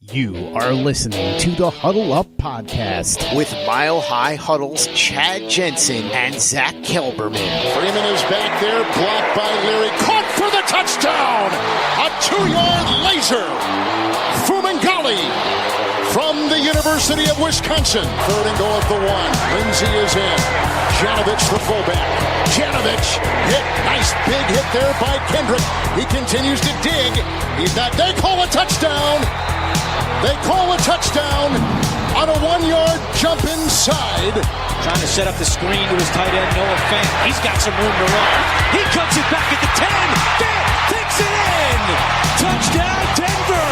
You are listening to the Huddle Up Podcast with Mile High Huddle's Chad Jensen and Zack Kelberman. Freeman is back there, blocked by Leary, caught for the touchdown! A 2-yard laser! Fumangali from the University of Wisconsin. 3rd and goal at the 1. Lindsey is in. Janovich, the fullback. Janovich hit. Nice big hit there by Kendrick. He continues to dig. He's not. They call a touchdown. They call a touchdown on a 1-yard jump inside. Trying to set up the screen to his tight end, Noah Fant. He's got some room to run. He cuts it back at the 10. Fant takes it in. Touchdown, Denver.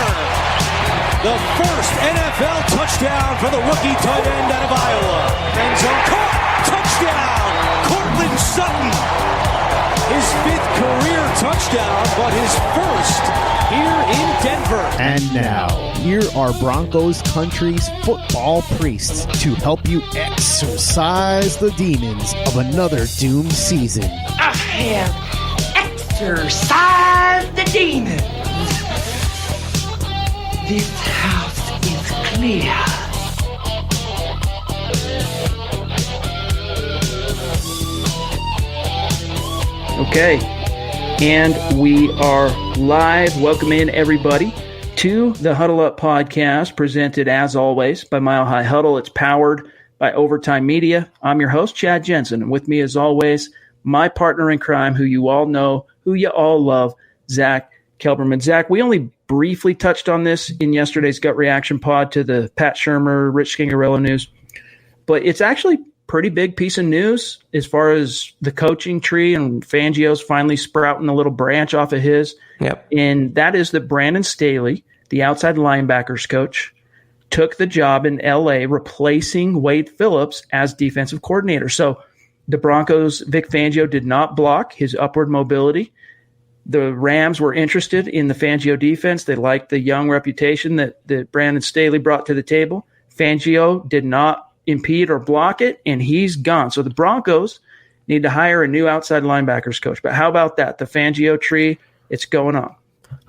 The first NFL touchdown for the rookie tight end out of Iowa. End zone caught. Touchdown, Cortland Sutton. His 5th career touchdown, but his first here in Denver. And now, here are Broncos country's football priests to help you exorcise the demons of another doomed season. I have exorcised the demons. This house is clear. Okay, and we are live. Welcome in, everybody, to the Huddle Up Podcast, presented, as always, by Mile High Huddle. It's powered by Overtime Media. I'm your host, Chad Jensen, and with me, as always, my partner in crime, who you all know, who you all love, Zack Kelberman. Zack, we only briefly touched on this in yesterday's Gut Reaction pod to the Pat Shurmur, Rich Scangarelo news, but it's actually pretty big piece of news as far as the coaching tree, and Fangio's finally sprouting a little branch off of his. Yep. And that is that Brandon Staley, the outside linebackers coach, took the job in L.A. replacing Wade Phillips as defensive coordinator. So the Broncos, Vic Fangio did not block his upward mobility. The Rams were interested in the Fangio defense. They liked the young reputation that Brandon Staley brought to the table. Fangio did not impede or block it, and he's gone. So the Broncos need to hire a new outside linebackers coach. But how about that? The Fangio tree, it's going on.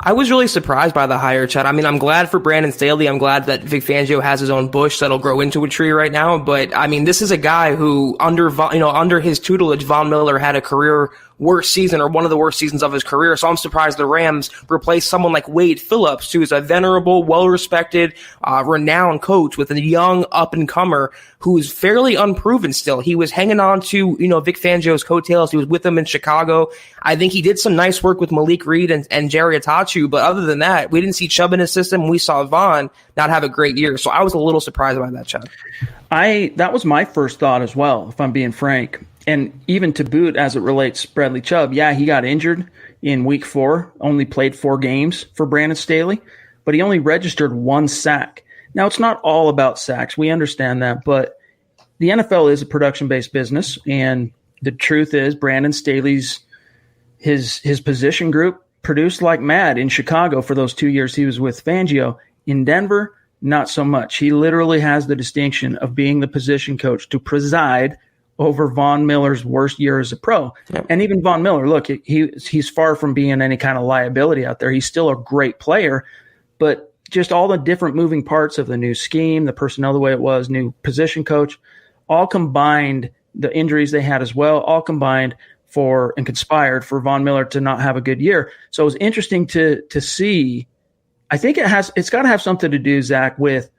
I was really surprised by the hire, Chad. I mean, I'm glad for Brandon Staley. I'm glad that Vic Fangio has his own bush that'll grow into a tree right now. But I mean, this is a guy who under his tutelage, Von Miller had a career worst season, or one of the worst seasons of his career. So I'm surprised the Rams replaced someone like Wade Phillips, who is a venerable, well-respected, renowned coach with a young up-and-comer who is fairly unproven still. He was hanging on to, Vic Fangio's coattails. He was with him in Chicago. I think he did some nice work with Malik Reed and Jerry Atachu, but other than that, we didn't see Chubb in his system. We saw Von not have a great year. So I was a little surprised by that, Chad. That was my first thought as well, if I'm being frank. And even to boot, as it relates to Bradley Chubb, yeah, he got injured in week 4, only played 4 games for Brandon Staley, but he only registered 1 sack. Now, it's not all about sacks. We understand that, but the NFL is a production-based business, and the truth is Brandon Staley's his position group produced like mad in Chicago for those 2 years he was with Fangio. In Denver, not so much. He literally has the distinction of being the position coach to preside over Von Miller's worst year as a pro. Yep. And even Von Miller, look, he's far from being any kind of liability out there. He's still a great player, but just all the different moving parts of the new scheme, the personnel the way it was, new position coach, all combined, the injuries they had as well, all combined and conspired for Von Miller to not have a good year. So it was interesting to see. I think it's got to have something to do, Zack, with,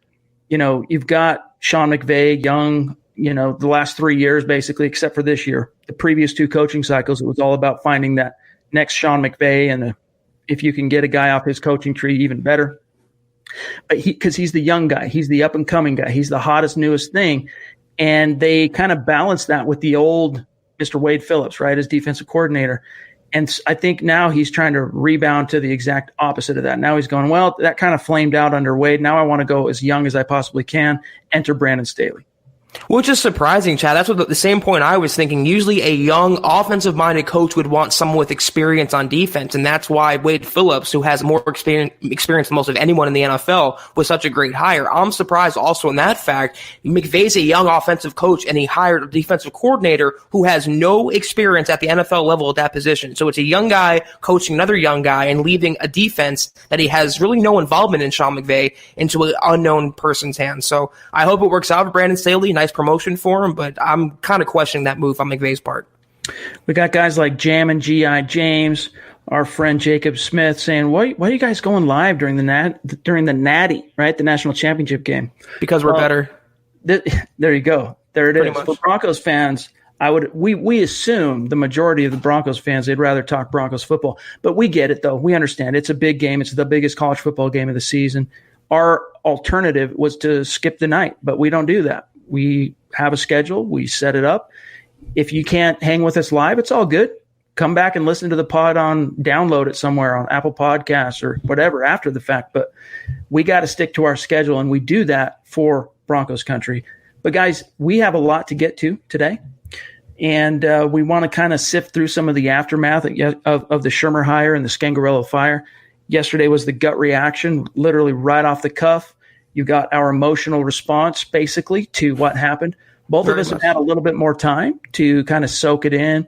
you've got Sean McVay, young, the last 3 years, basically, except for this year. The previous 2 coaching cycles, it was all about finding that next Sean McVay, and if you can get a guy off his coaching tree, even better. But because he's the young guy, he's the up-and-coming guy, he's the hottest, newest thing, and they kind of balance that with the old Mr. Wade Phillips, right, as defensive coordinator. And I think now he's trying to rebound to the exact opposite of that. Now he's going, well, that kind of flamed out under Wade. Now I want to go as young as I possibly can, enter Brandon Staley. Which is surprising, Chad. That's what the same point I was thinking. Usually a young offensive-minded coach would want someone with experience on defense, and that's why Wade Phillips, who has more experience than most of anyone in the NFL, was such a great hire. I'm surprised also in that fact. McVay's a young offensive coach, and he hired a defensive coordinator who has no experience at the NFL level at that position. So it's a young guy coaching another young guy and leaving a defense that he has really no involvement in, Sean McVay, into an unknown person's hands. So I hope it works out for Brandon Staley. Nice promotion for him, but I'm kind of questioning that move on McVay's part. We got guys like Jam and G.I. James, our friend Jacob Smith, saying, why are you guys going live during the Natty, right? The national championship game? Because we're better. There you go. There it Pretty is. much. For Broncos fans, we assume the majority of the Broncos fans, they'd rather talk Broncos football. But we get it, though. We understand. It's a big game. It's the biggest college football game of the season. Our alternative was to skip the night, but we don't do that. We have a schedule. We set it up. If you can't hang with us live, it's all good. Come back and listen to the pod download it somewhere on Apple Podcasts or whatever after the fact. But we got to stick to our schedule, and we do that for Broncos country. But, guys, we have a lot to get to today, and we want to kind of sift through some of the aftermath of the Schirmer hire and the Scangarelo fire. Yesterday was the gut reaction, literally right off the cuff. You got our emotional response, basically, to what happened. Both of us have had a little bit more time to kind of soak it in,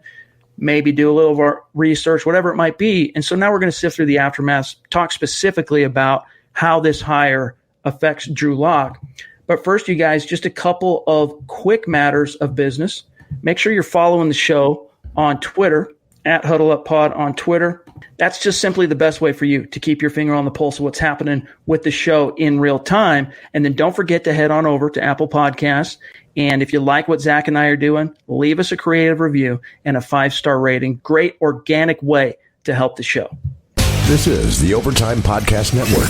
maybe do a little of our research, whatever it might be. And so now we're going to sift through the aftermath, talk specifically about how this hire affects Drew Lock. But first, you guys, just a couple of quick matters of business. Make sure you're following the show on Twitter, at HuddleUpPod on Twitter. That's just simply the best way for you to keep your finger on the pulse of what's happening with the show in real time. And then don't forget to head on over to Apple Podcasts. And if you like what Zach and I are doing, leave us a creative review and a 5-star rating. Great organic way to help the show. This is the Overtime Podcast Network.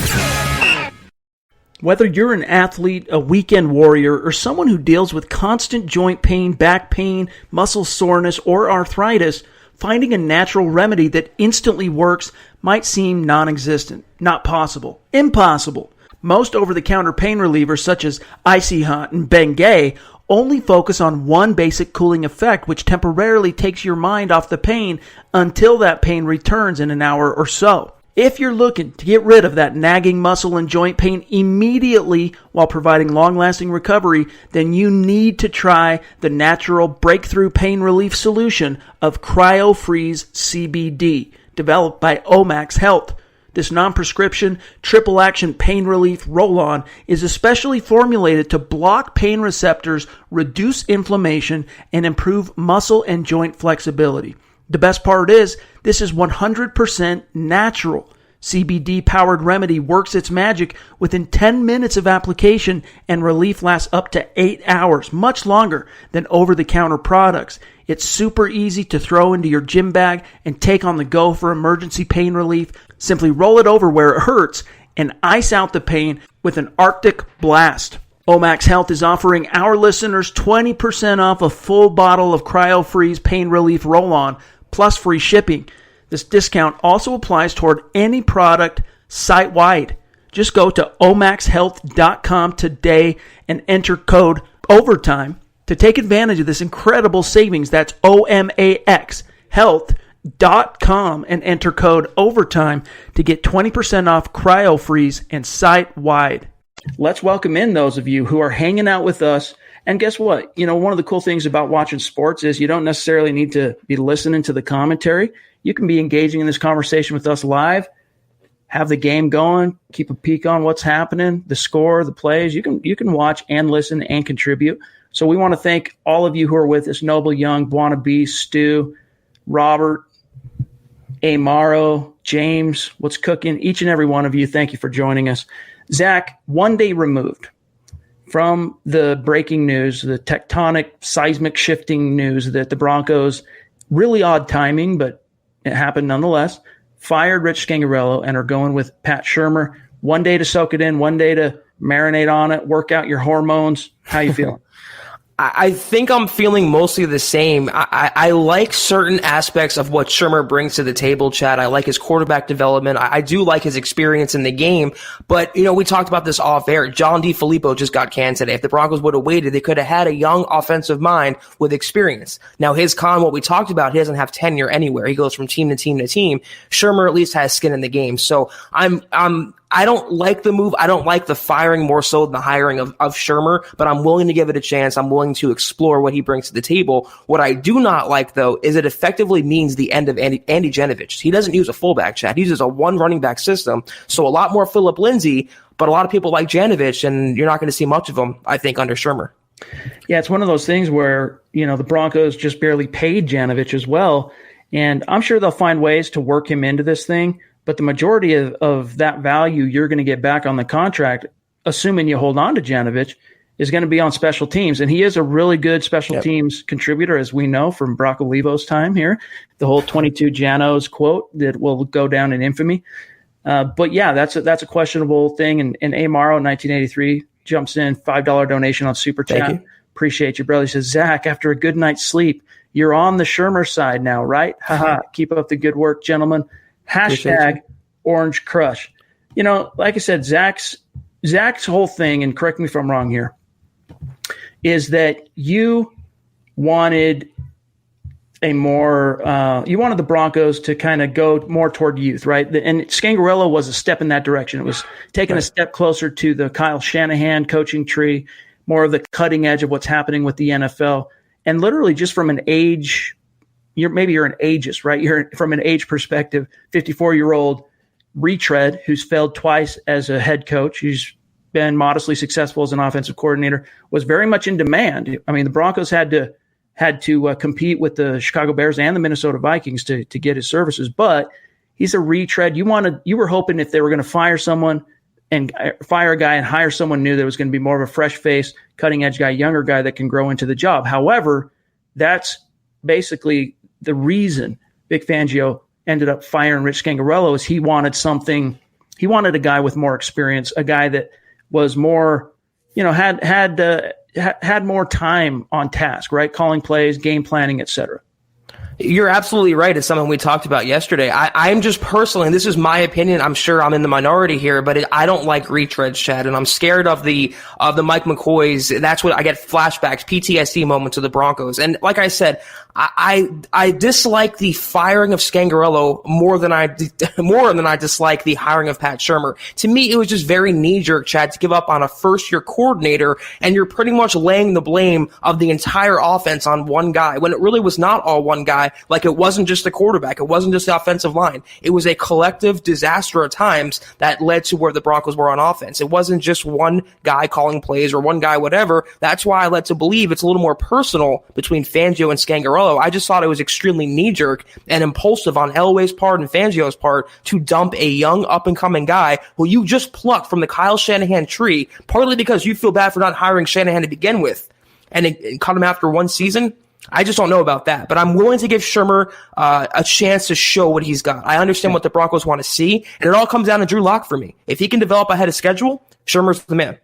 Whether you're an athlete, a weekend warrior, or someone who deals with constant joint pain, back pain, muscle soreness, or arthritis, finding a natural remedy that instantly works might seem non-existent, not possible, impossible. Most over-the-counter pain relievers such as Icy Hot and Bengay only focus on one basic cooling effect which temporarily takes your mind off the pain until that pain returns in an hour or so. If you're looking to get rid of that nagging muscle and joint pain immediately while providing long-lasting recovery, then you need to try the natural breakthrough pain relief solution of CryoFreeze CBD, developed by Omax Health. This non-prescription, triple-action pain relief roll-on is especially formulated to block pain receptors, reduce inflammation, and improve muscle and joint flexibility. The best part is, this is 100% natural. CBD-powered remedy works its magic within 10 minutes of application, and relief lasts up to 8 hours, much longer than over-the-counter products. It's super easy to throw into your gym bag and take on the go for emergency pain relief. Simply roll it over where it hurts and ice out the pain with an Arctic blast. Omax Health is offering our listeners 20% off a full bottle of CryoFreeze Pain Relief Roll-On, plus free shipping. This discount also applies toward any product site-wide. Just go to omaxhealth.com today and enter code OVERTIME to take advantage of this incredible savings. That's omaxhealth.com and enter code OVERTIME to get 20% off CryoFreeze and site-wide. Let's welcome in those of you who are hanging out with us. And guess what? You know, one of the cool things about watching sports is you don't necessarily need to be listening to the commentary. You can be engaging in this conversation with us live, have the game going, keep a peek on what's happening, the score, the plays. You can watch and listen and contribute. So we want to thank all of you who are with us, Noble Young, Buona Beast, Stu, Robert, Amaro, James, What's Cooking, each and every one of you. Thank you for joining us. Zach, one day removed from the breaking news, the tectonic, seismic shifting news that the Broncos, really odd timing, but it happened nonetheless, fired Rich Scangarelo and are going with Pat Shurmur. One day to soak it in, one day to marinate on it, work out your hormones. How you feeling? I think I'm feeling mostly the same. I like certain aspects of what Schirmer brings to the table, Chad. I like his quarterback development. I do like his experience in the game. But, we talked about this off air. John DeFilippo just got canned today. If the Broncos would have waited, they could have had a young offensive mind with experience. Now, what we talked about, he doesn't have tenure anywhere. He goes from team to team to team. Schirmer at least has skin in the game. So I don't like the move. I don't like the firing more so than the hiring of Schirmer, but I'm willing to give it a chance. I'm willing to explore what he brings to the table. What I do not like, though, is it effectively means the end of Andy Janovich. He doesn't use a fullback, Chad. He uses a one running back system. So a lot more Philip Lindsay, but a lot of people like Janovich, and you're not going to see much of him, I think, under Schirmer. Yeah, it's one of those things where, the Broncos just barely paid Janovich as well. And I'm sure they'll find ways to work him into this thing. But the majority of that value you're going to get back on the contract, assuming you hold on to Janovich, is going to be on special teams. And he is a really good special teams contributor, as we know from Brock Olivo's time here. The whole 22 Janos quote that will go down in infamy. But yeah, that's a questionable thing. And Amaro, 1983, jumps in, $5 donation on Super Chat. Appreciate you, brother. He says, Zach, after a good night's sleep, you're on the Schirmer side now, right? Haha. Keep up the good work, gentlemen. Hashtag Orange Crush. Like I said, Zach's whole thing, and correct me if I'm wrong here, is that you wanted you wanted the Broncos to kind of go more toward youth, right? And Scangarelo was a step in that direction. It was taking a step closer to the Kyle Shanahan coaching tree, more of the cutting edge of what's happening with the NFL. And literally just from an age, you're an ageist, right? You're from an age perspective, 54-year-old retread who's failed twice as a head coach, who's been modestly successful as an offensive coordinator, was very much in demand. I mean, the Broncos had to compete with the Chicago Bears and the Minnesota Vikings to get his services, but he's a retread. You were hoping if they were going to fire someone and fire a guy and hire someone new, that was going to be more of a fresh face, cutting edge guy, younger guy that can grow into the job. However, that's basically the reason Vic Fangio ended up firing Rich Scangarelo is he wanted a guy with more experience, a guy that was more, had more time on task, right? Calling plays, game planning, etc. You're absolutely right. It's something we talked about yesterday. I'm just personally, and this is my opinion, I'm sure I'm in the minority here, but I don't like retreads, Chad, and I'm scared of the Mike McCoys. That's what I get flashbacks, PTSD moments of the Broncos. And like I said, I dislike the firing of Scangarelo more than I dislike the hiring of Pat Shurmur. To me, it was just very knee-jerk, Chad, to give up on a first-year coordinator, and you're pretty much laying the blame of the entire offense on one guy, when it really was not all one guy. Like, it wasn't just the quarterback. It wasn't just the offensive line. It was a collective disaster at times that led to where the Broncos were on offense. It wasn't just one guy calling plays or one guy whatever. That's why I led to believe it's a little more personal between Fangio and Scangarelo. I just thought it was extremely knee-jerk and impulsive on Elway's part and Fangio's part to dump a young up-and-coming guy who you just plucked from the Kyle Shanahan tree, partly because you feel bad for not hiring Shanahan to begin with and cut him after one season. I just don't know about that, but I'm willing to give Schirmer a chance to show what he's got. I understand what the Broncos want to see, and it all comes down to Drew Lock for me. If he can develop ahead of schedule, Schirmer's the man.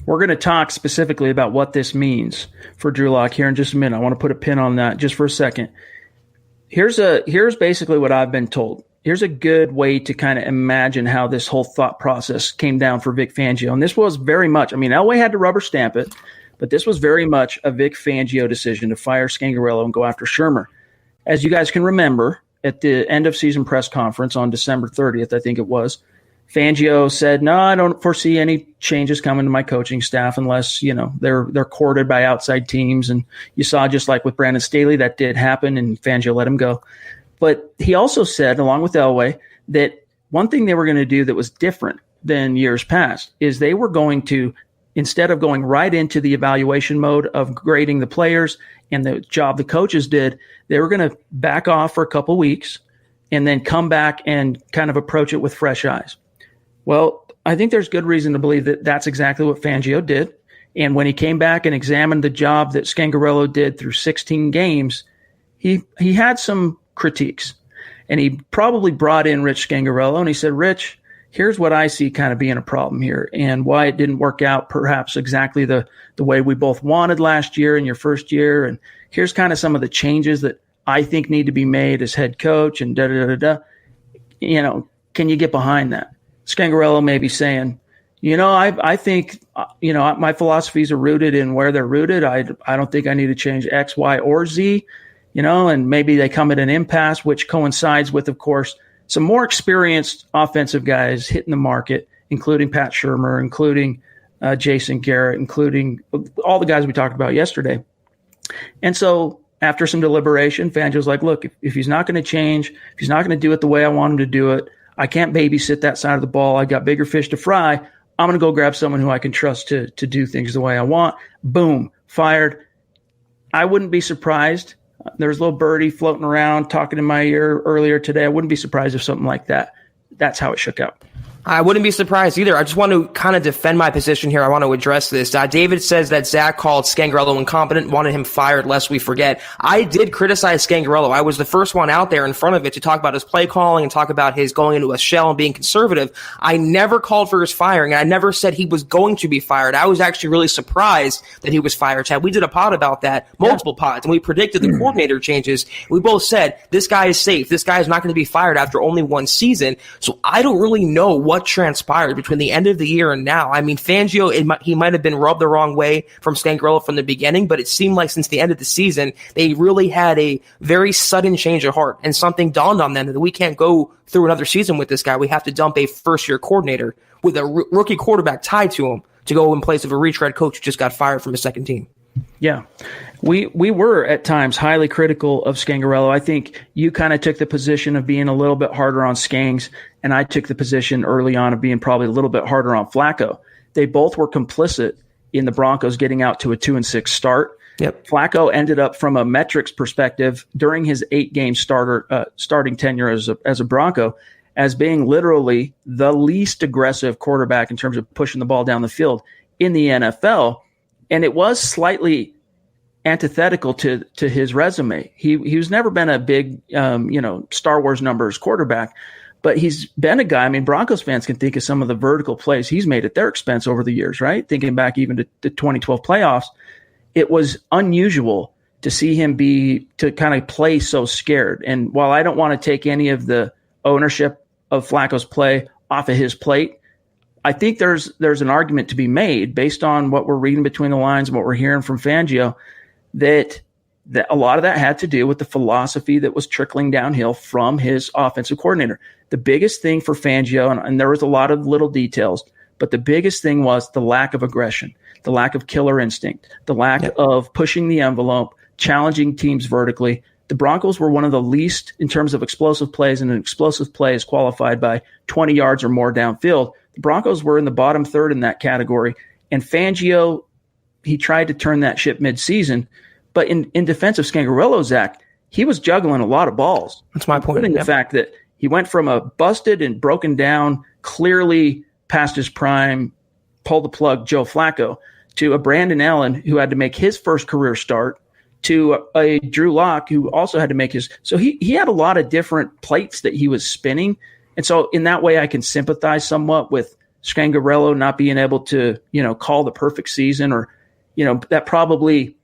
We're going to talk specifically about what this means for Drew Lock here in just a minute. I want to put a pin on that just for a second. Here's basically what I've been told. Here's a good way to kind of imagine how this whole thought process came down for Vic Fangio. And this was very much, Elway had to rubber stamp it, but this was very much a Vic Fangio decision to fire Scangarelo and go after Schirmer. As you guys can remember, at the end of season press conference on December 30th, I think it was, Fangio said, no, I don't foresee any changes coming to my coaching staff unless, they're courted by outside teams. And you saw, just like with Brandon Staley, that did happen and Fangio let him go. But he also said, along with Elway, that one thing they were going to do that was different than years past is they were going to, instead of going right into the evaluation mode of grading the players and the job the coaches did, they were going to back off for a couple weeks and then come back and kind of approach it with fresh eyes. Well, I think there's good reason to believe that that's exactly what Fangio did. And when he came back and examined the job that Scangarelo did through 16 games, he had some critiques. And he probably brought in Rich Scangarelo and he said, Rich, here's what I see kind of being a problem here and why it didn't work out perhaps exactly the way we both wanted last year in your first year. And here's kind of some of the changes that I think need to be made as head coach and da-da-da-da-da. Can you get behind that? Scangarelo may be saying, I think, my philosophies are rooted in where they're rooted. I don't think I need to change X, Y, or Z, and maybe they come at an impasse, which coincides with, of course, some more experienced offensive guys hitting the market, including Pat Shurmur, including Jason Garrett, including all the guys we talked about yesterday. And so after some deliberation, Fangio's like, look, if he's not going to change, if he's not going to do it the way I want him to do it, I can't babysit that side of the ball. I got bigger fish to fry. I'm going to go grab someone who I can trust to do things the way I want. Boom, fired. I wouldn't be surprised. There was a little birdie floating around talking in my ear earlier today. I wouldn't be surprised if something like that's how it shook out. I wouldn't be surprised either. I just want to kind of defend my position here. I want to address this. David says that Zach called Scangarelo incompetent, wanted him fired lest we forget. I did criticize Scangarelo. I was the first one out there in front of it to talk about his play calling and talk about his going into a shell and being conservative. I never called for his firing, and I never said he was going to be fired. I was actually really surprised that he was fired, Chad. We did a pod about that, multiple pods, and we predicted the coordinator changes. We both said, this guy is safe. This guy is not going to be fired after only one season. So I don't really know what transpired between the end of the year and now. I mean, Fangio, he might have been rubbed the wrong way from Scangarelo from the beginning, but it seemed like since the end of the season, they really had a very sudden change of heart, and something dawned on them that we can't go through another season with this guy. We have to dump a first-year coordinator with a rookie quarterback tied to him to go in place of a retread coach who just got fired from his second team. Yeah. We were at times highly critical of Scangarelo. I think you kind of took the position of being a little bit harder on Skangs, and I took the position early on of being probably a little bit harder on Flacco. They both were complicit in the Broncos getting out to a 2-6 start. Yep. Flacco ended up, from a metrics perspective, during his 8-game starting tenure as a Bronco, as being literally the least aggressive quarterback in terms of pushing the ball down the field in the NFL. And it was slightly antithetical to his resume. He's never been a big, Star Wars numbers quarterback, but he's been a guy. I mean, Broncos fans can think of some of the vertical plays he's made at their expense over the years, right? Thinking back even to the 2012 playoffs, it was unusual to see him to kind of play so scared. And while I don't want to take any of the ownership of Flacco's play off of his plate, I think there's an argument to be made based on what we're reading between the lines and what we're hearing from Fangio that a lot of that had to do with the philosophy that was trickling downhill from his offensive coordinator. The biggest thing for Fangio, and there was a lot of little details, but the biggest thing was the lack of aggression, the lack of killer instinct, the lack of pushing the envelope, challenging teams vertically. The Broncos were one of the least in terms of explosive plays, and an explosive play is qualified by 20 yards or more downfield. The Broncos were in the bottom third in that category, and Fangio, he tried to turn that ship midseason, but in defense of Scangarelo, Zach, he was juggling a lot of balls. That's my point. Including the fact that he went from a busted and broken down, clearly past his prime, pull the plug Joe Flacco, to a Brandon Allen who had to make his first career start, to a Drew Lock who also had to make his. So he had a lot of different plates that he was spinning. And so in that way, I can sympathize somewhat with Scangarelo not being able to, call the perfect season, or, that probably,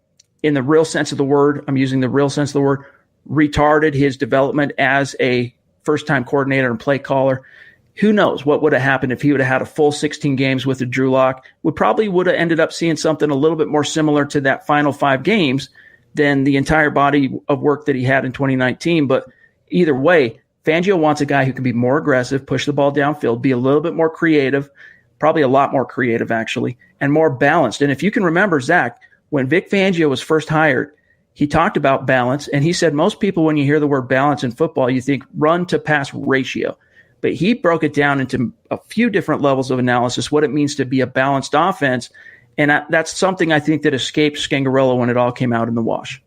in the real sense of the word, I'm using the real sense of the word, retarded his development as a first-time coordinator and play caller. Who knows what would have happened if he would have had a full 16 games with a Drew Lock? We probably would have ended up seeing something a little bit more similar to that final 5 games than the entire body of work that he had in 2019. But either way, Fangio wants a guy who can be more aggressive, push the ball downfield, be a little bit more creative, probably a lot more creative actually, and more balanced. And if you can remember, Zach, when Vic Fangio was first hired, he talked about balance, and he said most people, when you hear the word balance in football, you think run to pass ratio. But he broke it down into a few different levels of analysis, what it means to be a balanced offense. And that's something I think that escaped Scangarelo when it all came out in the wash.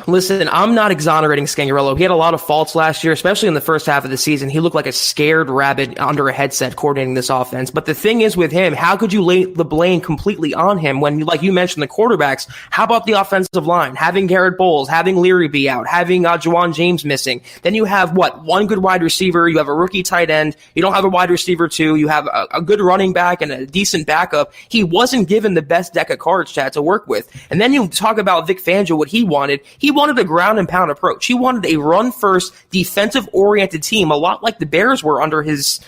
Listen, I'm not exonerating Scangarelo. He had a lot of faults last year, especially in the first half of the season. He looked like a scared rabbit under a headset coordinating this offense. But the thing is with him, how could you lay the blame completely on him when, like you mentioned, the quarterbacks? How about the offensive line? Having Garrett Bowles, having Leary be out, having Juwan James missing. Then you have, one good wide receiver. You have a rookie tight end. You don't have a wide receiver, too. You have a good running back and a decent backup. He wasn't given the best deck of cards, Chad, to work with. And then you talk about Vic Fangio, what he wanted. He wanted a ground and pound approach. He wanted a run-first, defensive-oriented team, a lot like the Bears were under his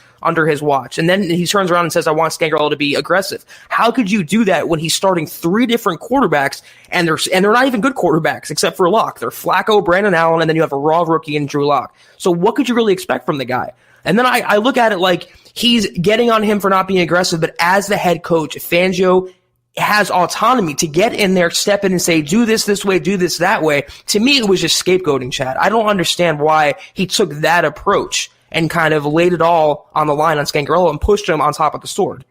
watch. And then he turns around and says, I want Scangarello to be aggressive. How could you do that when he's starting 3 different quarterbacks, and they're not even good quarterbacks except for Locke? They're Flacco, Brandon Allen, and then you have a raw rookie in Drew Lock. So what could you really expect from the guy? And then I look at it like he's getting on him for not being aggressive, but as the head coach, Fangio has autonomy to get in there, step in and say, do this way, do this that way. To me, it was just scapegoating, Chad. I don't understand why he took that approach and kind of laid it all on the line on Scangarello and pushed him on top of the sword.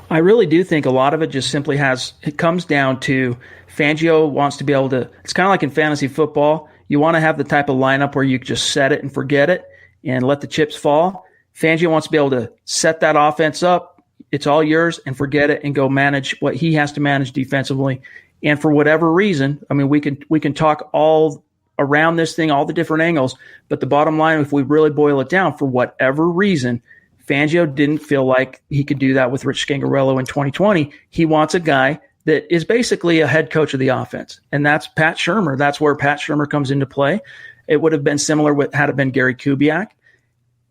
I really do think a lot of it just simply it comes down to Fangio wants to be able to, it's kind of like in fantasy football. You want to have the type of lineup where you just set it and forget it and let the chips fall. Fangio wants to be able to set that offense up. It's all yours, and forget it and go manage what he has to manage defensively. And for whatever reason, I mean, we can talk all around this thing, all the different angles, but the bottom line, if we really boil it down, for whatever reason, Fangio didn't feel like he could do that with Rich Scangarello in 2020. He wants a guy that is basically a head coach of the offense, and that's Pat Shurmur. That's where Pat Shurmur comes into play. It would have been similar had it been Gary Kubiak.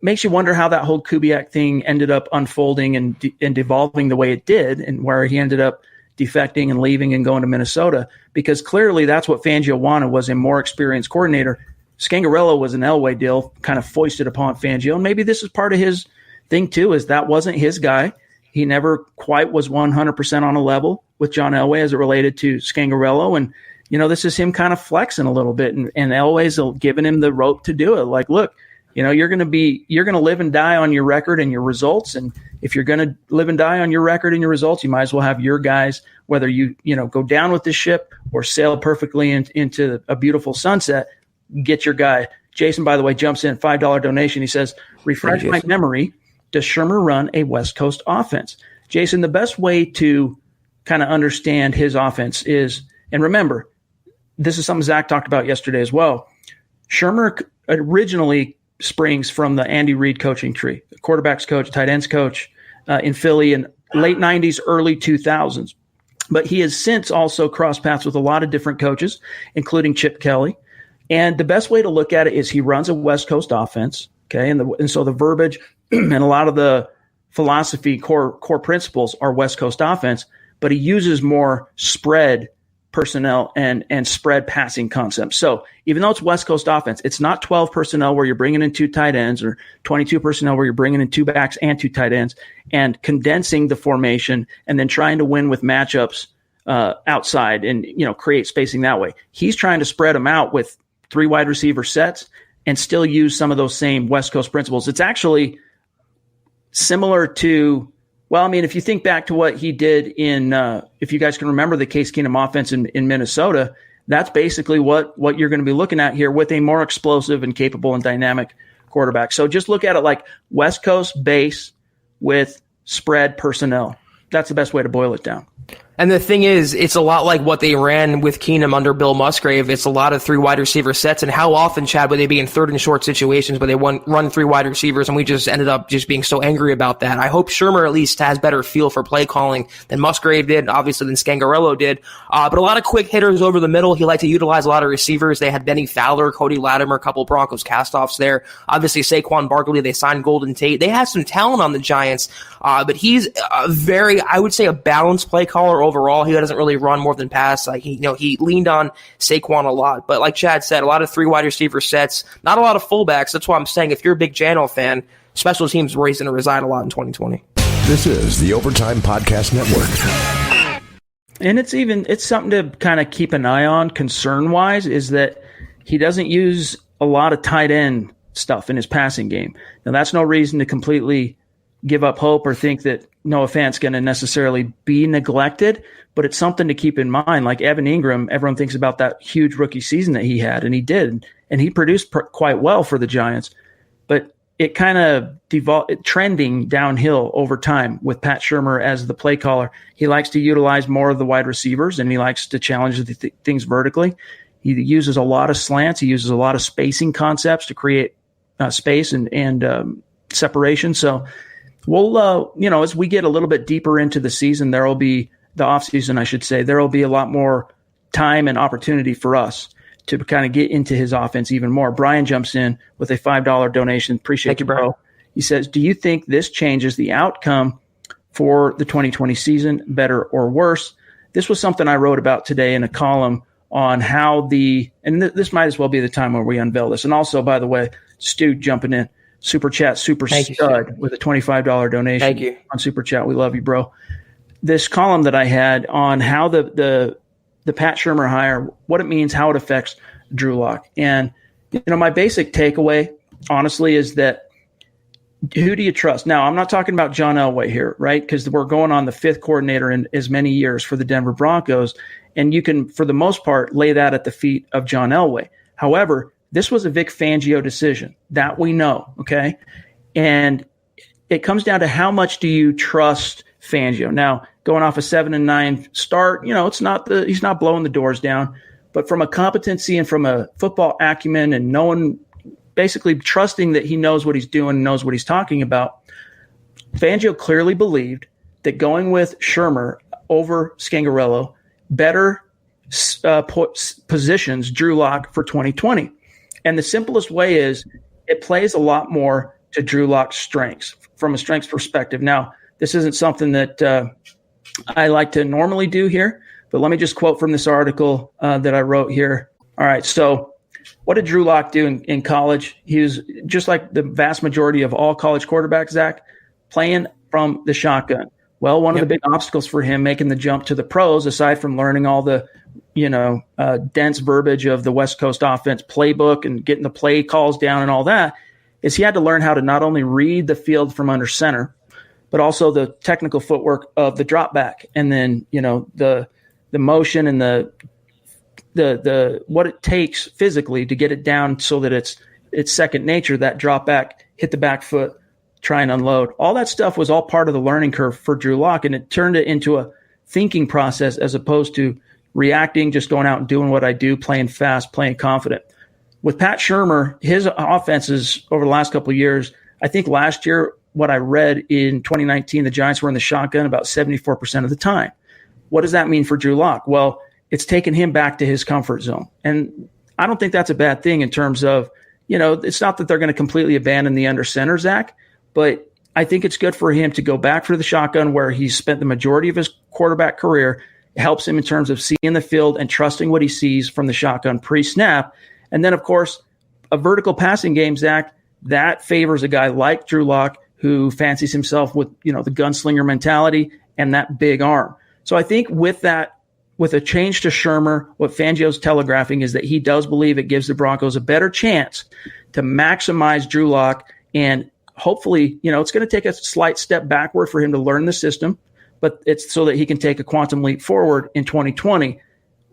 Makes you wonder how that whole Kubiak thing ended up unfolding and devolving the way it did, and where he ended up defecting and leaving and going to Minnesota, because clearly that's what Fangio wanted, was a more experienced coordinator. Scangarello was an Elway deal kind of foisted upon Fangio, and maybe this is part of his thing too, is that wasn't his guy. He never quite was 100% on a level with John Elway as it related to Scangarello, and this is him kind of flexing a little bit, and Elway's giving him the rope to do it. Like, look, you're going to live and die on your record and your results. And if you're going to live and die on your record and your results, you might as well have your guys, whether you go down with the ship or sail perfectly into a beautiful sunset, get your guy. Jason, by the way, jumps in, $5 donation. He says, refresh my memory. Does Schirmer run a West Coast offense? Jason, the best way to kind of understand his offense is, and remember, this is something Zach talked about yesterday as well. Schirmer originally springs from the Andy Reid coaching tree, the quarterbacks coach, tight ends coach in Philly in late 90s, early 2000s. But he has since also crossed paths with a lot of different coaches, including Chip Kelly. And the best way to look at it is he runs a West Coast offense, okay? And so the verbiage and a lot of the philosophy, core principles are West Coast offense, but he uses more spread personnel and spread passing concepts. So even though it's West Coast offense, it's not 12 personnel where you're bringing in 2 tight ends, or 22 personnel where you're bringing in 2 backs and 2 tight ends, and condensing the formation and then trying to win with matchups outside and create spacing that way. He's trying to spread them out with 3 wide receiver sets and still use some of those same West Coast principles. It's actually similar to, well, I mean, if you think back to what he did in, if you guys can remember the Case Keenum offense in Minnesota, that's basically what you're going to be looking at here with a more explosive and capable and dynamic quarterback. So just look at it like West Coast base with spread personnel. That's the best way to boil it down. And the thing is, it's a lot like what they ran with Keenum under Bill Musgrave. It's a lot of 3 wide receiver sets. And how often, Chad, would they be in third and short situations where they run 3 wide receivers, and we just ended up just being so angry about that? I hope Schirmer at least has better feel for play calling than Musgrave did, obviously than Scangarello did. But a lot of quick hitters over the middle. He liked to utilize a lot of receivers. They had Benny Fowler, Cody Latimer, a couple Broncos castoffs there. Obviously, Saquon Barkley, they signed Golden Tate. They had some talent on the Giants, but he's I would say a balanced play caller overall. He doesn't really run more than pass. Like he leaned on Saquon a lot. But like Chad said, a lot of 3 wide receiver sets, not a lot of fullbacks. That's why I'm saying if you're a big Jano fan, special teams is where he's going to reside a lot in 2020. This is the Overtime Podcast Network. And it's something to kind of keep an eye on concern-wise, is that he doesn't use a lot of tight end stuff in his passing game. Now, that's no reason to completely give up hope or think that no offense, going to necessarily be neglected, but it's something to keep in mind. Like Evan Ingram, everyone thinks about that huge rookie season that he had, and he did, and he produced quite well for the Giants. But it kind of devolved, trending downhill over time with Pat Shurmur as the play caller. He likes to utilize more of the wide receivers, and he likes to challenge things vertically. He uses a lot of slants. He uses a lot of spacing concepts to create space and separation. So we'll, as we get a little bit deeper into the season, there will be the offseason, I should say, there will be a lot more time and opportunity for us to kind of get into his offense even more. Brian jumps in with a $5 donation. Appreciate you, bro. He says, do you think this changes the outcome for the 2020 season, better or worse? This was something I wrote about today in a column on how this might as well be the time where we unveil this. And also, by the way, Stu jumping in, Super Chat, Stud with a $25 donation. Thank you. On Super Chat. We love you, bro. This column that I had on how the Pat Shurmur hire, what it means, how it affects Drew Lock. And, my basic takeaway, honestly, is that who do you trust? Now, I'm not talking about John Elway here, right? Because we're going on the fifth coordinator in as many years for the Denver Broncos. And you can, for the most part, lay that at the feet of John Elway. However, this was a Vic Fangio decision. That we know, okay? And it comes down to how much do you trust Fangio. Now, going off a 7-9 start, it's not he's not blowing the doors down, but from a competency and from a football acumen and basically trusting that he knows what he's doing and knows what he's talking about, Fangio clearly believed that going with Schirmer over Scangarelo better positions Drew Lock for 2020. And the simplest way is it plays a lot more to Drew Lock's strengths from a strengths perspective. Now, this isn't something that I like to normally do here, but let me just quote from this article that I wrote here. All right, so what did Drew Lock do in college? He was just like the vast majority of all college quarterbacks, Zach, playing from the shotgun. Well, one of the big obstacles for him making the jump to the pros, aside from learning all the dense verbiage of the West Coast offense playbook and getting the play calls down and all that, is he had to learn how to not only read the field from under center, but also the technical footwork of the drop back, and then the motion and the what it takes physically to get it down so that it's second nature. That drop back, hit the back foot, try and unload. All that stuff was all part of the learning curve for Drew Lock, and it turned it into a thinking process as opposed to reacting, just going out and doing what I do, playing fast, playing confident. With Pat Shurmur, his offenses over the last couple of years, I think last year, what I read in 2019, the Giants were in the shotgun about 74% of the time. What does that mean for Drew Lock? Well, it's taken him back to his comfort zone. And I don't think that's a bad thing in terms of, it's not that they're going to completely abandon the under center, Zach, but I think it's good for him to go back for the shotgun where he's spent the majority of his quarterback career. It helps him in terms of seeing the field and trusting what he sees from the shotgun pre-snap. And then, of course, a vertical passing game, Zach, that favors a guy like Drew Lock who fancies himself with, the gunslinger mentality and that big arm. So I think with a change to Schirmer, what Fangio's telegraphing is that he does believe it gives the Broncos a better chance to maximize Drew Lock. And hopefully, it's going to take a slight step backward for him to learn the system, but it's so that he can take a quantum leap forward in 2020.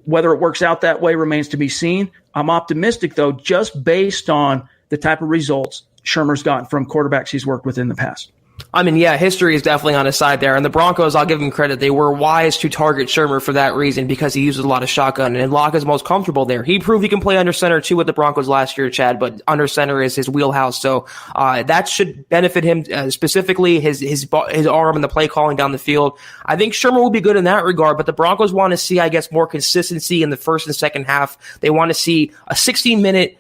Whether it works out that way remains to be seen. I'm optimistic, though, just based on the type of results Schirmer's gotten from quarterbacks he's worked with in the past. I mean, yeah, history is definitely on his side there. And the Broncos, I'll give them credit. They were wise to target Schirmer for that reason because he uses a lot of shotgun, and Locke is most comfortable there. He proved he can play under center, too, with the Broncos last year, Chad, but under center is his wheelhouse. So that should benefit him, specifically his arm and the play calling down the field. I think Schirmer will be good in that regard, but the Broncos want to see, I guess, more consistency in the first and second half. They want to see a 16-minute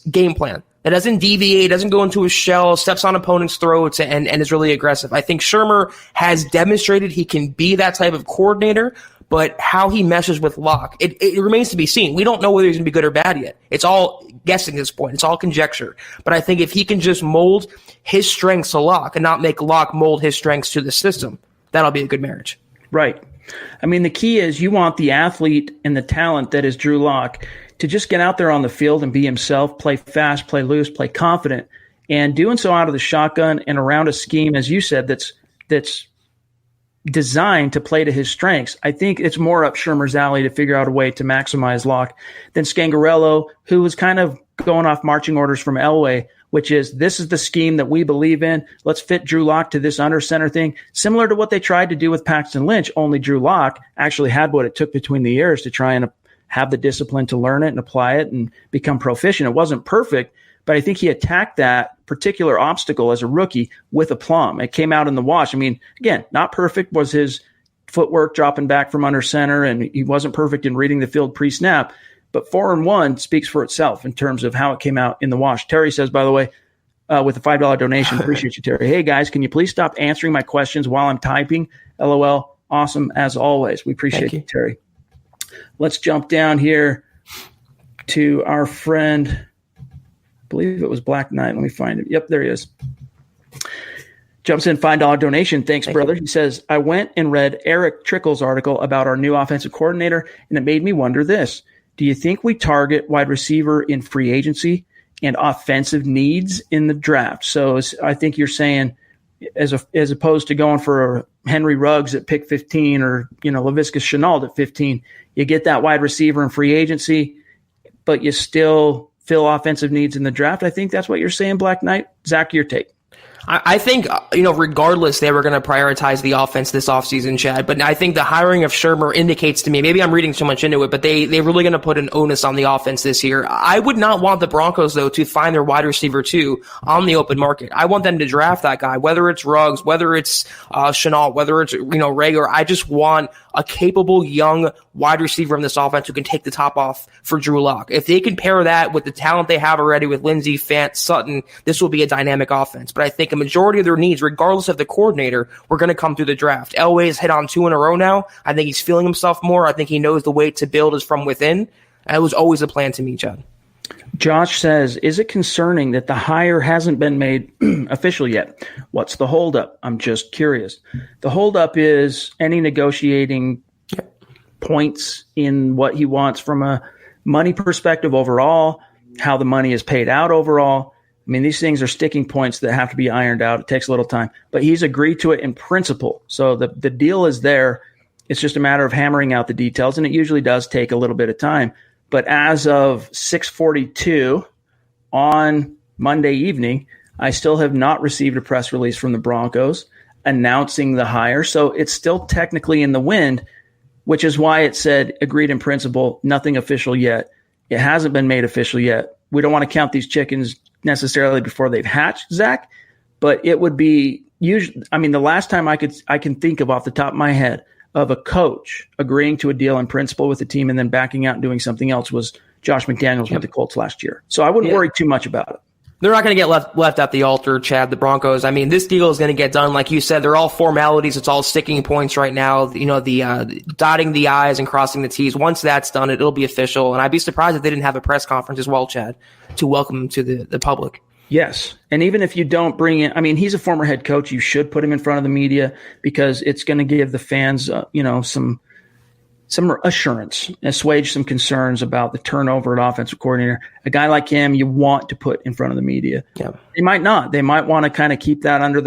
game plan that doesn't deviate, doesn't go into a shell, steps on opponents' throats, and is really aggressive. I think Schirmer has demonstrated he can be that type of coordinator, but how he meshes with Locke, it remains to be seen. We don't know whether he's going to be good or bad yet. It's all guessing at this point. It's all conjecture. But I think if he can just mold his strengths to Locke and not make Locke mold his strengths to the system, that'll be a good marriage. Right. I mean, the key is you want the athlete and the talent that is Drew Lock to just get out there on the field and be himself, play fast, play loose, play confident, and doing so out of the shotgun and around a scheme, as you said, that's designed to play to his strengths. I think it's more up Schirmer's alley to figure out a way to maximize Locke than Scangarelo, who was kind of going off marching orders from Elway, which is, this is the scheme that we believe in. Let's fit Drew Lock to this under center thing, similar to what they tried to do with Paxton Lynch, only Drew Lock actually had what it took between the ears to try and have the discipline to learn it and apply it and become proficient. It wasn't perfect, but I think he attacked that particular obstacle as a rookie with aplomb. It came out in the wash. I mean, again, not perfect was his footwork dropping back from under center, and he wasn't perfect in reading the field pre-snap, but 4-1 speaks for itself in terms of how it came out in the wash. Terry says, by the way, with a $5 donation, appreciate you, Terry. Hey, guys, can you please stop answering my questions while I'm typing? LOL. Awesome, as always. We appreciate you, Terry. Let's jump down here to our friend, I believe it was Black Knight. Let me find it. Yep, there he is. Jumps in, $5 donation. Thanks, brother. He says, I went and read Eric Trickle's article about our new offensive coordinator, and it made me wonder this. Do you think we target wide receiver in free agency and offensive needs in the draft? So I think you're saying, as opposed to going for Henry Ruggs at pick 15 or Laviska Shenault at 15, you get that wide receiver in free agency, but you still fill offensive needs in the draft. I think that's what you're saying, Black Knight. Zach, your take. I think, regardless, they were going to prioritize the offense this offseason, Chad. But I think the hiring of Schirmer indicates to me, maybe I'm reading too much into it, but they're really going to put an onus on the offense this year. I would not want the Broncos, though, to find their wide receiver 2 on the open market. I want them to draft that guy, whether it's Ruggs, whether it's Shenault, whether it's, Rager. I just want a capable young wide receiver in this offense who can take the top off for Drew Lock. If they can pair that with the talent they have already with Lindsey, Fant, Sutton, this will be a dynamic offense. But I think a majority of their needs, regardless of the coordinator, were going to come through the draft. Elway's hit on 2 in a row now. I think he's feeling himself more. I think he knows the way to build is from within. And it was always a plan to me, Chad. Josh says, is it concerning that the hire hasn't been made official yet? What's the holdup? I'm just curious. The holdup is any negotiating points in what he wants from a money perspective overall, how the money is paid out overall. I mean, these things are sticking points that have to be ironed out. It takes a little time, but he's agreed to it in principle. So the deal is there. It's just a matter of hammering out the details, and it usually does take a little bit of time. But as of 6:42 on Monday evening, I still have not received a press release from the Broncos announcing the hire. So it's still technically in the wind, which is why it said agreed in principle, nothing official yet. It hasn't been made official yet. We don't want to count these chickens necessarily before they've hatched, Zach, but it would be usually, the last time I can think of off the top of my head of a coach agreeing to a deal in principle with the team and then backing out and doing something else was Josh McDaniels with the Colts last year. So I wouldn't worry too much about it. They're not going to get left at the altar, Chad, the Broncos. I mean, this deal is going to get done. Like you said, they're all formalities. It's all sticking points right now. The dotting the I's and crossing the T's. Once that's done, it'll be official. And I'd be surprised if they didn't have a press conference as well, Chad, to welcome him to the public. Yes. And even if you don't bring in, he's a former head coach. You should put him in front of the media because it's going to give the fans, some assurance, assuage some concerns about the turnover at offensive coordinator. A guy like him, you want to put in front of the media. Yeah. They might not. They might want to kind of keep that under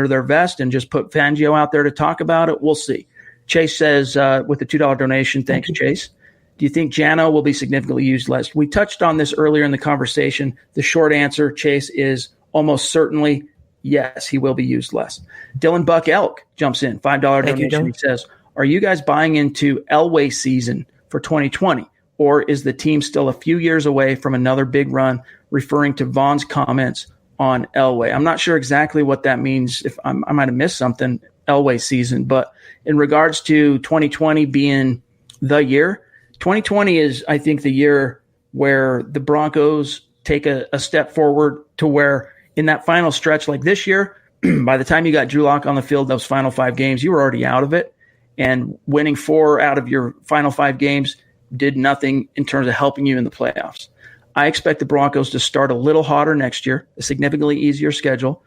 their vest and just put Fangio out there to talk about it. We'll see. Chase says, with the $2 donation, thanks, Chase. Do you think Jano will be significantly used less? We touched on this earlier in the conversation. The short answer, Chase, is almost certainly yes, he will be used less. Dylan Buck Elk jumps in, $5 donation. He says, are you guys buying into Elway season for 2020, or is the team still a few years away from another big run, referring to Vaughn's comments on Elway? I'm not sure exactly what that means. If I might have missed something, Elway season. But in regards to 2020 being the year, 2020 is, I think, the year where the Broncos take a step forward to where in that final stretch like this year, by the time you got Drew Lock on the field, those final 5 games, you were already out of it. And winning 4 out of your final 5 games did nothing in terms of helping you in the playoffs. I expect the Broncos to start a little hotter next year, a significantly easier schedule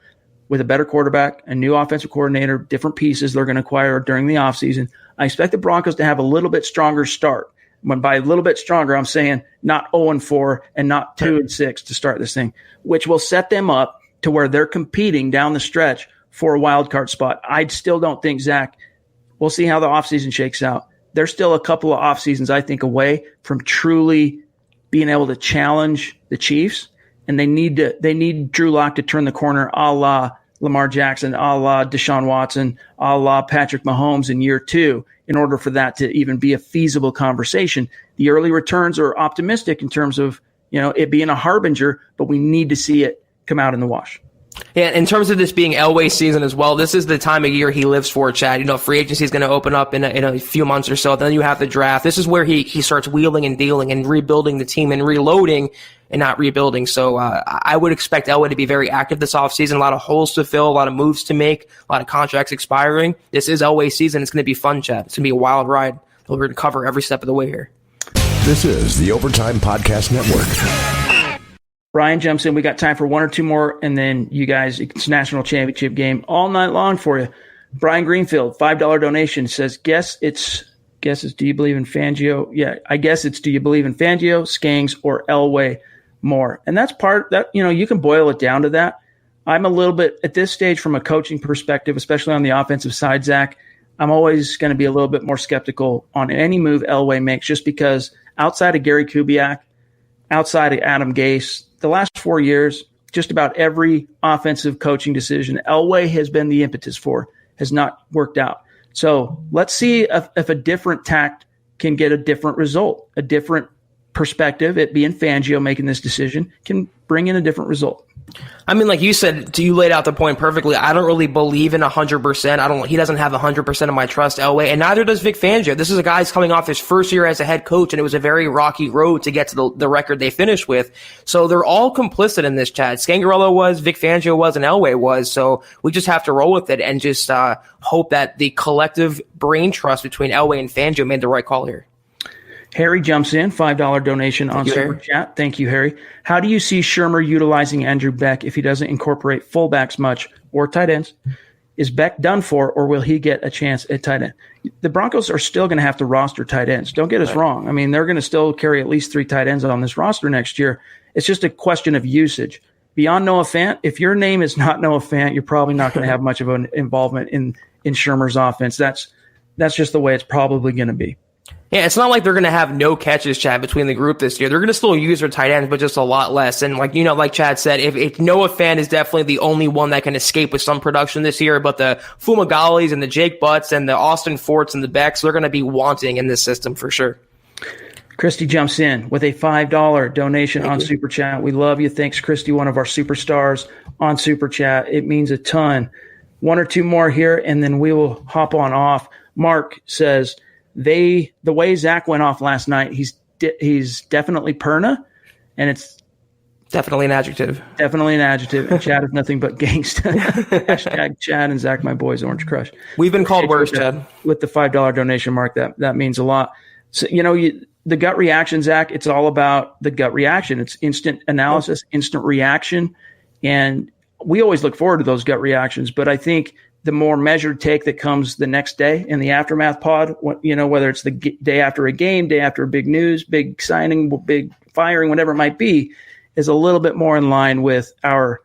with a better quarterback, a new offensive coordinator, different pieces they're going to acquire during the offseason. I expect the Broncos to have a little bit stronger start. When by a little bit stronger, I'm saying not 0-4 and not 2-6 to start this thing, which will set them up to where they're competing down the stretch for a wild card spot. I still don't think, Zach, we'll see how the offseason shakes out. There's still a couple of off seasons, I think, away from truly being able to challenge the Chiefs, and they need Drew Lock to turn the corner, a la Lamar Jackson, a la Deshaun Watson, a la Patrick Mahomes in year 2, in order for that to even be a feasible conversation. The early returns are optimistic in terms of, it being a harbinger, but we need to see it come out in the wash. Yeah, in terms of this being Elway's season as well, this is the time of year he lives for, Chad. Free agency is going to open up in a few months or so. Then you have the draft. This is where he starts wheeling and dealing and rebuilding the team and reloading and not rebuilding. So I would expect Elway to be very active this offseason. A lot of holes to fill, a lot of moves to make, a lot of contracts expiring. This is Elway's season. It's going to be fun, Chad. It's going to be a wild ride. We're going to cover every step of the way here. This is the Overtime Podcast Network. Brian jumps in. We got time for one or two more, and then you guys, it's national championship game all night long for you. Brian Greenfield, $5 donation, says, guess it's do you believe in Fangio? Yeah, I guess it's do you believe in Fangio, Skangs, or Elway more? And that's part that, you can boil it down to that. I'm a little bit, at this stage from a coaching perspective, especially on the offensive side, Zach, I'm always going to be a little bit more skeptical on any move Elway makes, just because outside of Gary Kubiak, outside of Adam Gase, the last 4 years, just about every offensive coaching decision Elway has been the impetus for has not worked out. So let's see if a different tact can get a different result, a different perspective. It being Fangio making this decision can bring in a different result. I mean, like you said, you laid out the point perfectly. I don't really believe in 100%. He doesn't have 100% of my trust, Elway, and neither does Vic Fangio. This is a guy who's coming off his first year as a head coach, and it was a very rocky road to get to the record they finished with. So they're all complicit in this, Chad. Scangarelo was, Vic Fangio was, and Elway was. So we just have to roll with it and just hope that the collective brain trust between Elway and Fangio made the right call here. Harry jumps in, $5 donation on Super Chat. Thank you, Harry. How do you see Schirmer utilizing Andrew Beck if he doesn't incorporate fullbacks much or tight ends? Is Beck done for, or will he get a chance at tight end? The Broncos are still going to have to roster tight ends. Don't get us wrong. I mean, they're going to still carry at least 3 tight ends on this roster next year. It's just a question of usage. Beyond Noah Fant, if your name is not Noah Fant, you're probably not going to have much of an involvement in Schirmer's offense. That's just the way it's probably going to be. Yeah, it's not like they're going to have no catches, Chad, between the group this year. They're going to still use their tight ends, but just a lot less. And like Chad said, if Noah Fant is definitely the only one that can escape with some production this year, but the Fumagalis and the Jake Butts and the Austin Forts and the Becks, they're going to be wanting in this system for sure. Christy jumps in with a $5 donation on Super Chat. We love you. Thanks, Christy, one of our superstars on Super Chat. It means a ton. One or two more here, and then we will hop on off. Mark says, the way Zach went off last night, he's definitely Perna, and it's definitely an adjective. Definitely an adjective. And Chad is nothing but gangsta. Hashtag Chad and Zach, my boys, Orange Crush. We've been called worse, Chad. With the $5 donation, Mark, that means a lot. So the gut reaction, Zach. It's all about the gut reaction. It's instant analysis, instant reaction, and we always look forward to those gut reactions. But I think the more measured take that comes the next day in the aftermath pod, whether it's the day after a game, day after a big news, big signing, big firing, whatever it might be, is a little bit more in line with how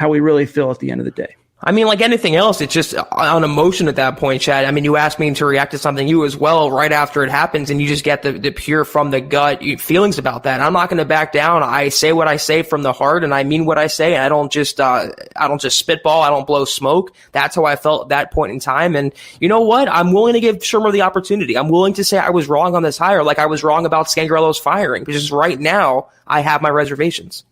we really feel at the end of the day. I mean, like anything else, it's just on emotion at that point, Chad. I mean, you asked me to react to something, you as well, right after it happens, and you just get the pure from the gut feelings about that. I'm not going to back down. I say what I say from the heart, and I mean what I say. I don't just spitball. I don't blow smoke. That's how I felt at that point in time. And you know what? I'm willing to give Schirmer the opportunity. I'm willing to say I was wrong on this hire, like I was wrong about Scangarelo's firing, because right now I have my reservations.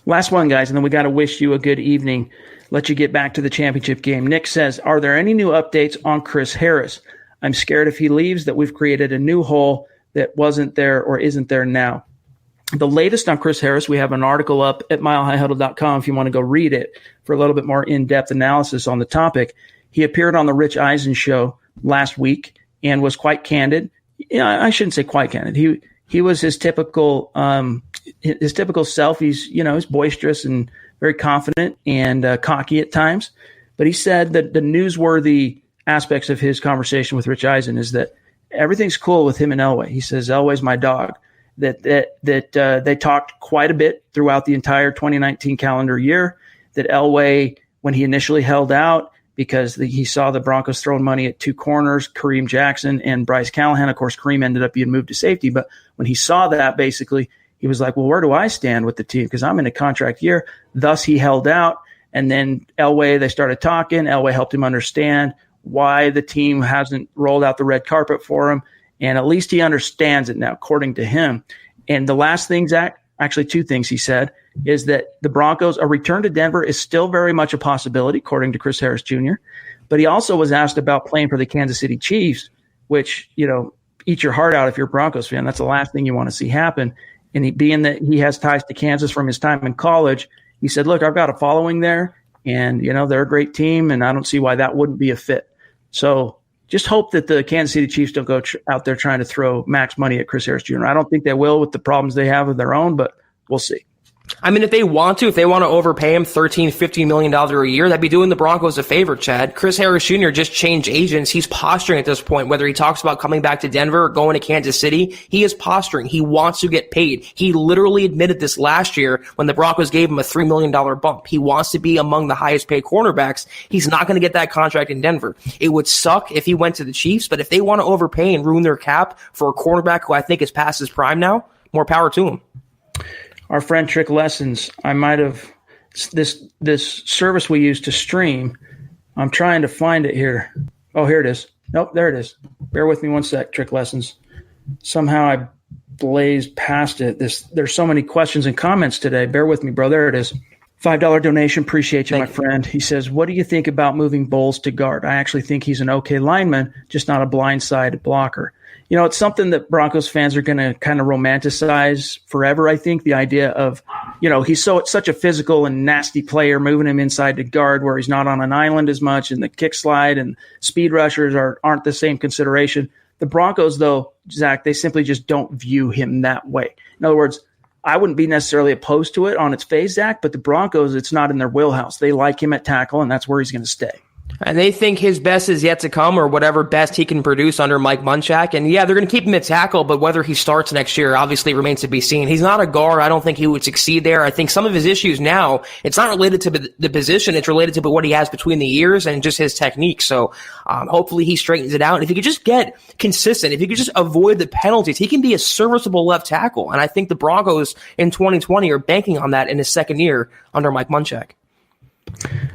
Last one, guys, and then we got to wish you a good evening. Let you get back to the championship game. Nick says, are there any new updates on Chris Harris? I'm scared if he leaves that we've created a new hole that wasn't there or isn't there now. The latest on Chris Harris, we have an article up at milehighhuddle.com if you want to go read it for a little bit more in-depth analysis on the topic. He appeared on the Rich Eisen show last week and was quite candid. I shouldn't say quite candid. He was his typical self. He's boisterous and very confident and cocky at times. But he said that the newsworthy aspects of his conversation with Rich Eisen is that everything's cool with him and Elway. He says, Elway's my dog. That they talked quite a bit throughout the entire 2019 calendar year, that Elway, when he initially held out, because he saw the Broncos throwing money at two corners, Kareem Jackson and Bryce Callahan. Of course, Kareem ended up being moved to safety. But when he saw that, basically, he was like, well, where do I stand with the team? Because I'm in a contract year. Thus, he held out. And then Elway, they started talking. Elway helped him understand why the team hasn't rolled out the red carpet for him. And at least he understands it now, according to him. And the last thing, Zach, actually two things he said, is that the Broncos, a return to Denver is still very much a possibility, according to Chris Harris Jr. But he also was asked about playing for the Kansas City Chiefs, which, eat your heart out if you're a Broncos fan. That's the last thing you want to see happen. And being that he has ties to Kansas from his time in college, he said, look, I've got a following there, and, they're a great team, and I don't see why that wouldn't be a fit. So just hope that the Kansas City Chiefs don't go out there trying to throw max money at Chris Harris Jr. I don't think they will with the problems they have of their own, but we'll see. I mean, if they want to overpay him $13, $15 million a year, that'd be doing the Broncos a favor, Chad. Chris Harris Jr. just changed agents. He's posturing at this point, whether he talks about coming back to Denver or going to Kansas City. He is posturing. He wants to get paid. He literally admitted this last year when the Broncos gave him a $3 million bump. He wants to be among the highest paid cornerbacks. He's not going to get that contract in Denver. It would suck if he went to the Chiefs, but if they want to overpay and ruin their cap for a cornerback who I think is past his prime now, more power to him. Our friend Trick Lessons, I might have this service we use to stream. I'm trying to find it here. Oh, here it is. Nope, there it is. Bear with me one sec, Trick Lessons. Somehow I blazed past it. There's so many questions and comments today. Bear with me, bro. There it is. $5 donation. Appreciate you, my friend. He says, what do you think about moving Bowles to guard? I actually think he's an okay lineman, just not a blindside blocker. It's something that Broncos fans are going to kind of romanticize forever, I think, the idea of, he's such a physical and nasty player, moving him inside to guard where he's not on an island as much, and the kick slide and speed rushers aren't the same consideration. The Broncos, though, Zach, they simply just don't view him that way. In other words, I wouldn't be necessarily opposed to it on its face, Zach, but the Broncos, it's not in their wheelhouse. They like him at tackle, and that's where he's going to stay. And they think his best is yet to come, or whatever best he can produce under Mike Munchak. And yeah, they're going to keep him at tackle, but whether he starts next year obviously remains to be seen. He's not a guard. I don't think he would succeed there. I think some of his issues now, it's not related to the position. It's related to what he has between the ears and just his technique. So hopefully he straightens it out. And if he could just get consistent, if he could just avoid the penalties, he can be a serviceable left tackle. And I think the Broncos in 2020 are banking on that in his second year under Mike Munchak.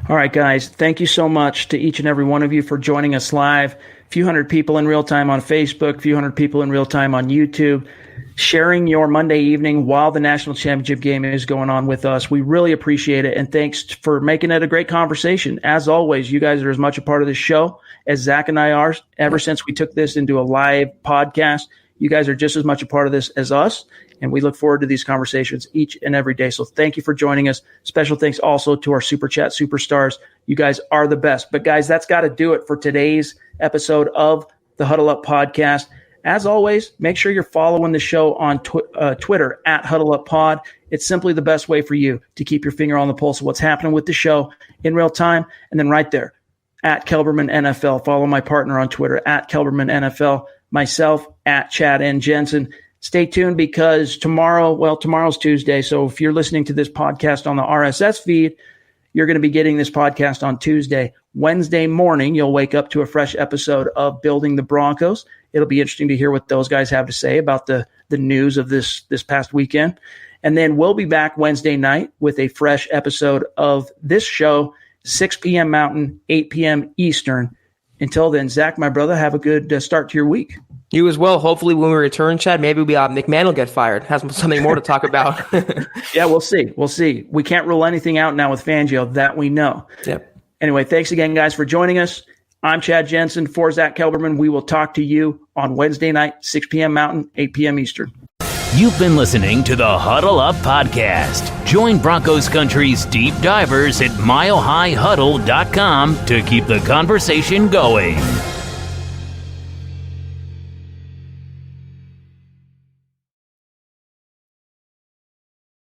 All right, guys, thank you so much to each and every one of you for joining us live. A few hundred people in real time on Facebook, a few hundred people in real time on YouTube, sharing your Monday evening while the national championship game is going on with us. We really appreciate it, and thanks for making it a great conversation. As always, you guys are as much a part of this show as Zach and I are. Ever since we took this into a live podcast, you guys are just as much a part of this as us. And we look forward to these conversations each and every day. So thank you for joining us. Special thanks also to our Super Chat superstars. You guys are the best. But guys, that's got to do it for today's episode of the Huddle Up Podcast. As always, make sure you're following the show on Twitter at Huddle Up Pod. It's simply the best way for you to keep your finger on the pulse of what's happening with the show in real time. And then right there, at Kelberman NFL. Follow my partner on Twitter at Kelberman NFL. Myself at Chad and Jensen. Stay tuned because tomorrow's Tuesday. So if you're listening to this podcast on the RSS feed, you're going to be getting this podcast on Tuesday. Wednesday morning, you'll wake up to a fresh episode of Building the Broncos. It'll be interesting to hear what those guys have to say about the news of this past weekend. And then we'll be back Wednesday night with a fresh episode of this show, 6 p.m. Mountain, 8 p.m. Eastern. Until then, Zach, my brother, have a good start to your week. You as well. Hopefully when we return, Chad, maybe McMahon will get fired. Has something more to talk about. Yeah, we'll see. We can't rule anything out now with Fangio. That we know. Yep. Anyway, thanks again, guys, for joining us. I'm Chad Jensen for Zack Kelberman. We will talk to you on Wednesday night, 6 p.m. Mountain, 8 p.m. Eastern. You've been listening to the Huddle Up Podcast. Join Broncos Country's deep divers at milehighhuddle.com to keep the conversation going.